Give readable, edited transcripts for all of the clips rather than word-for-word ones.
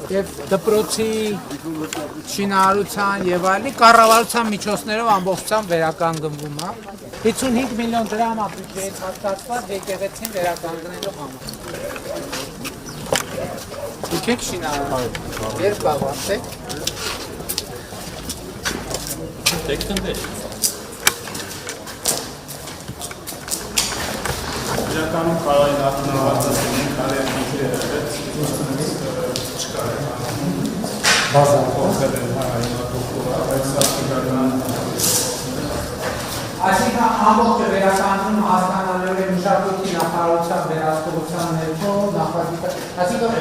Եվ դպրոցի շինարարության եւ այլնի կառավարության միջոցներով ամբողջությամբ վերականգնվում է 55 միլիոն դրամ բյուջեից հատկացված եկեղեցին վերականգնելու համար։ Եկեք շինարարել։ Երբ բավարարեք։ Դեկտեմբեր։ Իրականում կարայի նախնավարձած են կարի բազա փոխել են հայտնատուկը, բայց սաստիկանան Այսինքն ամբողջը վերականգնում հասկանալու է մշակույթի նախարարության վերահսկողության ներքո նախագիծը, այսինքն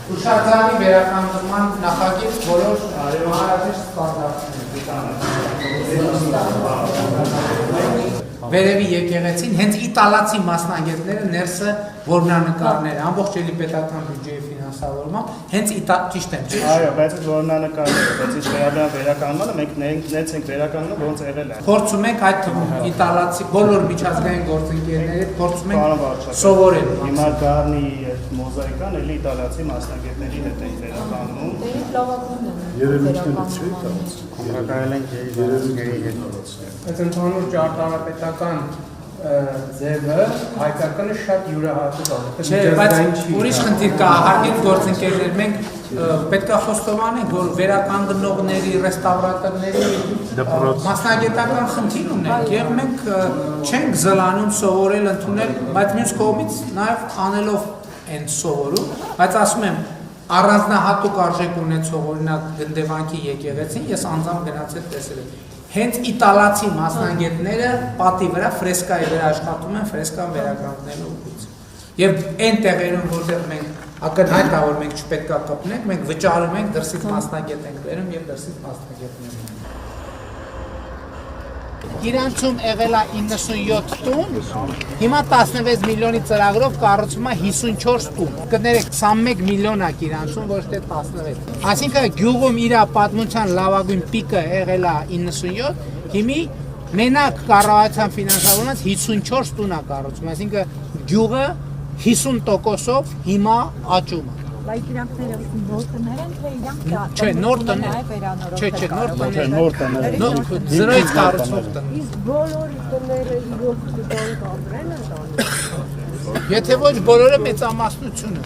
հուշարձանի վերականգնման նախագիծ բոլոր հանրահաշիվ ստանդարտներ Վերևի եկեղեցին հենց իտալացի մասնագետները ներսը որմնանկարները ամբողջ էլի պետական բյուջեի ֆինանսավորմամբ հենց ճիշտ եմ ճիշտ Այո, բայց որմնանկարները, բայց ինչ վերականգնումը մենք նենց ենք վերականգնում ոնց եղել է Փորձում ենք այդ թվում իտալացի բոլոր միջազգային գործընկերների հետ փորձում ենք սովորել Հիմա Գառնի մոզաիկան էլի իտալացի մասնագետների հետ ենք վերականգնում Երևույթներից չի տա Հակարել ենք երևույթների հետ Այդ ընդհանուր ճարտարապետական ձևը հայկականը շատ յուրահատուկ է Չէ, բայց ուրիշ խնդիր կա հարգելի գործընկերներ մենք պետք է խոստովանենք որ վերականգնողների ռեստավրատորների մասնագիտական խնդիր ունենք եւ մենք չենք զլանում սովորել ընդունել բայց մյուս կողմից նաեւ անելով են սովորում բայց ասում եմ առանձնահատուկ արժեք ունեցող օրինակ Գնդեվանքի եկեղեցին ես անձամբ գնացել տեսել եմ Հենց իտալացի մասնագետները պատի վրա ֆրեսկայի վրա աշխատում են ֆրեսկան վերականգնելու ուղղությամբ։ Եվ այն տեղերում, որտեղ մենք ակնհայտ է, որ մենք չպետք է կպնենք, մենք վճարում ենք դրսից մասնագետ ենք բերում եւ դրսից մասնագետներ ենք։ Իրանցում եղել է 97 տուն, հիմա 16 միլիոնի ծրագրով կառուցվում է 54 տուն։ Կներեք 21 միլիոն է Իրանցում, ոչ թե 16։ Այսինքն գյուղում իր պատմության լավագույն պիկը եղել է 97, հիմի մենակ կառավարության ֆինանսավորված 54 տուն է կառուցվում, այսինքն գյուղը 50%-ով հիմա աճում է։ Բայց իրանք նոր տներ են, թե իրանք Չէ, նոր տներ։ Չէ, նոր տներ։ Զրոյից կառուցվող տներ։ Իսկ բոլոր տները իրոք դոն կամրեն են տանում։ Եթե ոչ բոլորը մեծամասնությունը։